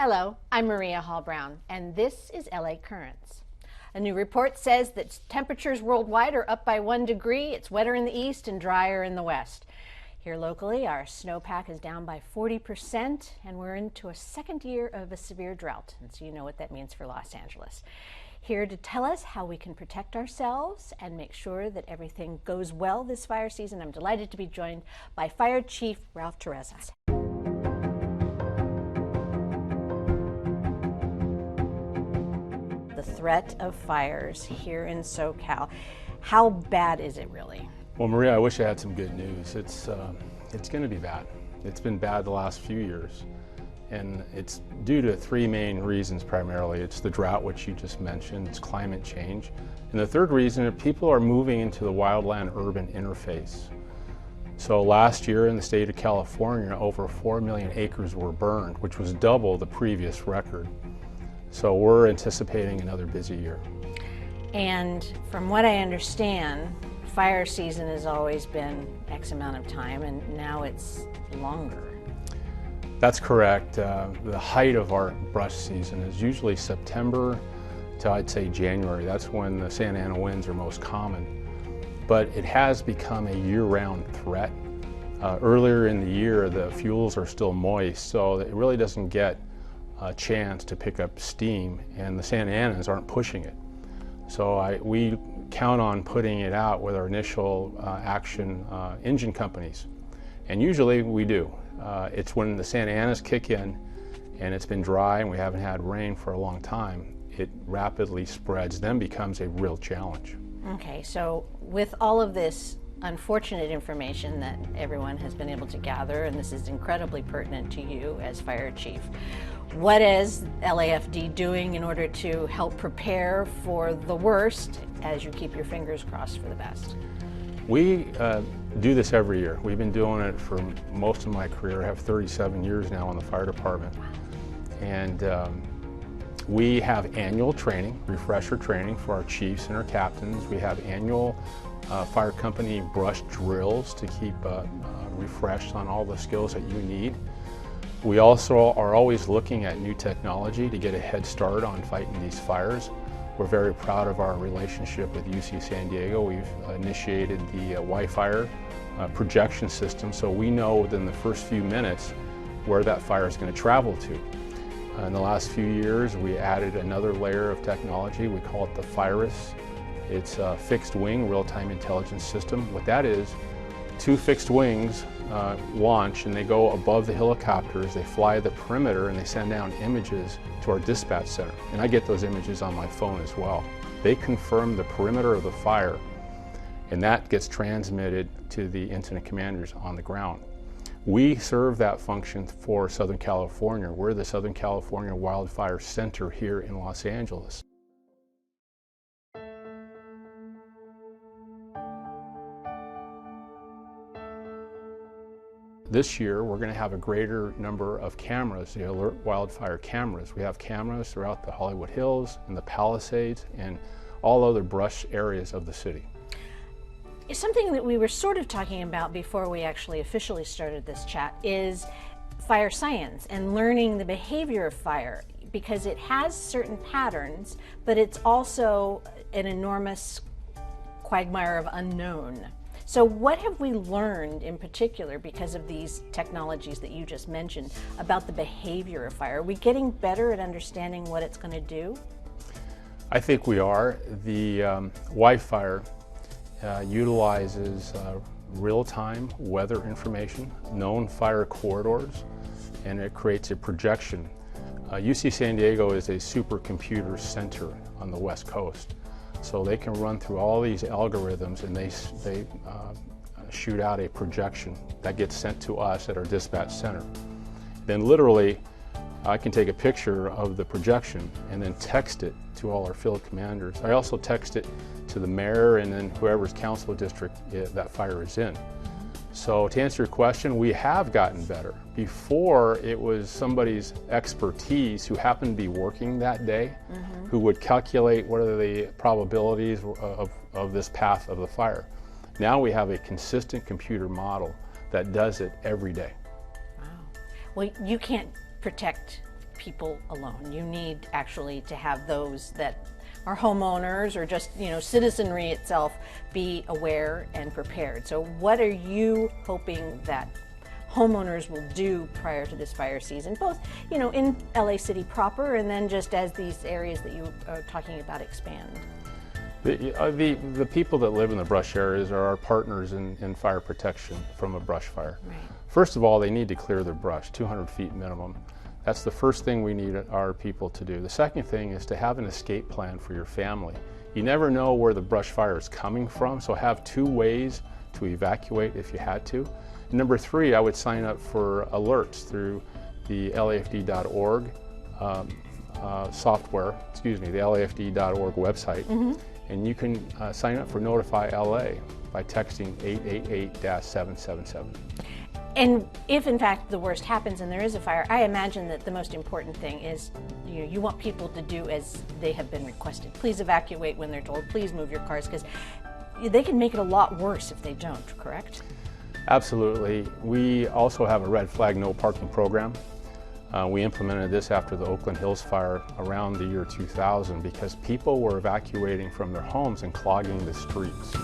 Hello, I'm Maria Hall Brown, and this is LA Currents. A new report says that temperatures worldwide are up by 1 degree. It's wetter in the east and drier in the west. Here locally, our snowpack is down by 40%, and we're into a second year of a severe drought. And so you know what that means for Los Angeles. Here to tell us how we can protect ourselves and make sure that everything goes well this fire season, I'm delighted to be joined by Fire Chief Ralph Terrazas. The threat of fires here in SoCal. How bad is it really? Well, Maria, I wish I had some good news. It's going to be bad. It's been bad the last few years, and it's due to three main reasons primarily. It's the drought, which you just mentioned, it's climate change, and the third reason is people are moving into the wildland-urban interface. So last year in the state of California, over 4 million acres were burned, which was double the previous record. So we're anticipating another busy year. And from what I understand, fire season has always been X amount of time, and now it's longer. That's correct. The height of our brush season is usually September to, I'd say, January. That's when the Santa Ana winds are most common. But it has become a year-round threat. Earlier in the year, the fuels are still moist, so it really doesn't get a chance to pick up steam, and the Santa Anas aren't pushing it. So we count on putting it out with our initial action engine companies, and usually we do. It's when the Santa Anas kick in and it's been dry and we haven't had rain for a long time, it rapidly spreads, then becomes a real challenge. Okay, so with all of this unfortunate information that everyone has been able to gather, and this is incredibly pertinent to you as fire chief, what is LAFD doing in order to help prepare for the worst as you keep your fingers crossed for the best? We do this every year. We've been doing it for most of my career. I have 37 years now in the fire department. And we have annual training, refresher training for our chiefs and our captains. We have annual fire company brush drills to keep refreshed on all the skills that you need. We also are always looking at new technology to get a head start on fighting these fires. We're very proud of our relationship with UC San Diego. We've initiated the Wi-Fi projection system, so we know within the first few minutes where that fire is going to travel to. In the last few years, we added another layer of technology. We call it the FIRUS. It's a fixed wing real-time intelligence system. What that is, two fixed wings launch and they go above the helicopters, they fly the perimeter, and they send down images to our dispatch center. And I get those images on my phone as well. They confirm the perimeter of the fire, and that gets transmitted to the incident commanders on the ground. We serve that function for Southern California. We're the Southern California Wildfire Center here in Los Angeles. This year, we're going to have a greater number of cameras, the alert wildfire cameras. We have cameras throughout the Hollywood Hills and the Palisades and all other brush areas of the city. Something that we were sort of talking about before we actually officially started this chat is fire science and learning the behavior of fire, because it has certain patterns, but it's also an enormous quagmire of unknown. So what have we learned in particular because of these technologies that you just mentioned about the behavior of fire? Are we getting better at understanding what it's going to do? I think we are. The Wi-Fi utilizes real-time weather information, known fire corridors, and it creates a projection. UC San Diego is a supercomputer center on the West Coast. So they can run through all these algorithms and they shoot out a projection that gets sent to us at our dispatch center. Then literally, I can take a picture of the projection and then text it to all our field commanders. I also text it to the mayor and then whoever's council district that fire is in. So to answer your question, we have gotten better. Before, it was somebody's expertise who happened to be working that day who would calculate what are the probabilities of this path of the fire. Now we have a consistent computer model that does it every day. Wow. Well, you can't protect people alone. You need actually to have those that are homeowners or just, citizenry itself be aware and prepared. So what are you hoping that homeowners will do prior to this fire season, both, in LA City proper and then just as these areas that you are talking about expand? The people that live in the brush areas are our partners in fire protection from a brush fire. Right. First of all, they need to clear their brush, 200 feet minimum. That's the first thing we need our people to do. The second thing is to have an escape plan for your family. You never know where the brush fire is coming from, so have 2 ways to evacuate if you had to. And number 3, I would sign up for alerts through the LAFD.org software, the LAFD.org website. Mm-hmm. And you can sign up for Notify LA by texting 888-777. And if in fact the worst happens and there is a fire, I imagine that the most important thing is you want people to do as they have been requested. Please evacuate when they're told, please move your cars, because they can make it a lot worse if they don't, correct? Absolutely. We also have a red flag no parking program. We implemented this after the Oakland Hills fire around the year 2000 because people were evacuating from their homes and clogging the streets.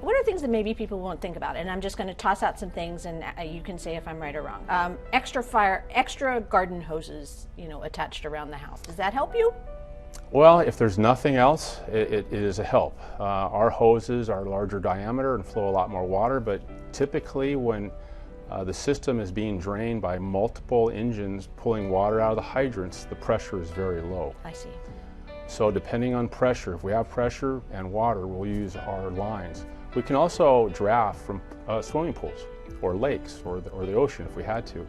What are things that maybe people won't think about? And I'm just going to toss out some things, and you can say if I'm right or wrong. Extra garden hoses, attached around the house. Does that help you? Well, if there's nothing else, it is a help. Our hoses are larger diameter and flow a lot more water, but typically when the system is being drained by multiple engines pulling water out of the hydrants, the pressure is very low. I see. So depending on pressure, if we have pressure and water, we'll use our lines. We can also draft from swimming pools or lakes or the ocean if we had to.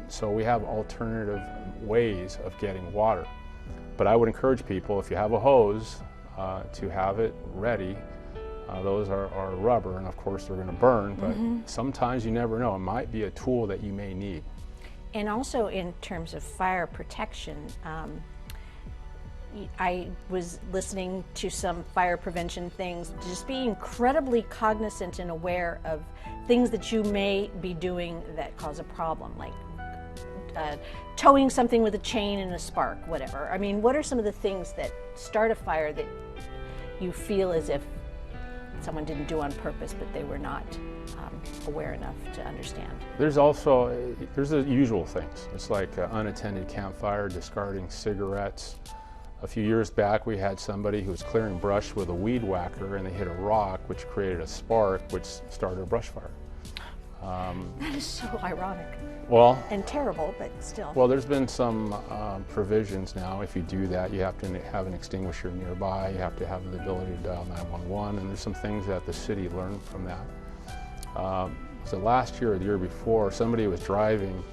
So we have alternative ways of getting water. But I would encourage people, if you have a hose, to have it ready. Those are rubber, and of course they're going to burn, but sometimes you never know. It might be a tool that you may need. And also in terms of fire protection, I was listening to some fire prevention things, just be incredibly cognizant and aware of things that you may be doing that cause a problem, like towing something with a chain and a spark, whatever. I mean, what are some of the things that start a fire that you feel as if someone didn't do on purpose, but they were not aware enough to understand? There's the usual things. It's like unattended campfire, discarding cigarettes. A few years back, we had somebody who was clearing brush with a weed whacker, and they hit a rock, which created a spark, which started a brush fire. That is so ironic. Well, and terrible, but still. Well, there's been some provisions now. If you do that, you have to have an extinguisher nearby. You have to have the ability to dial 911, and there's some things that the city learned from that. So last year or the year before, somebody was driving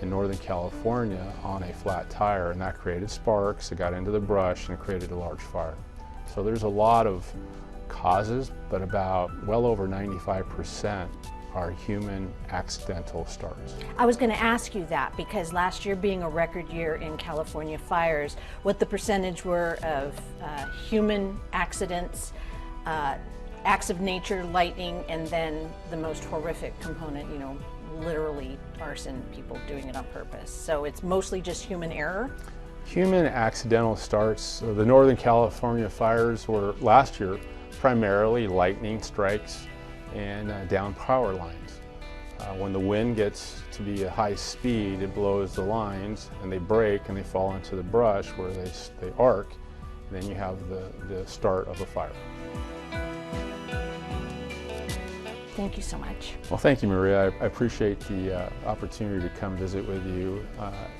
in Northern California on a flat tire, and that created sparks. It got into the brush and created a large fire. So there's a lot of causes, but about well over 95% are human accidental starts. I was going to ask you that because last year being a record year in California fires, what the percentage were of human accidents, acts of nature, lightning, and then the most horrific component, literally arson, people doing it on purpose. So it's mostly just human error? Human accidental starts. The Northern California fires were last year primarily lightning strikes and down power lines. When the wind gets to be a high speed, it blows the lines and they break and they fall into the brush where they arc, and then you have the start of a fire. Thank you so much. Well, thank you, Maria. I appreciate the opportunity to come visit with you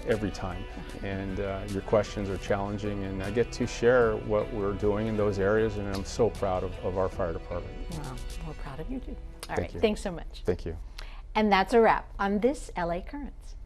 every time. And your questions are challenging, and I get to share what we're doing in those areas, and I'm so proud of our fire department. Well, we're proud of you too. All Thank right, you. thanks so much. Thank you. And that's a wrap on this LA Currents.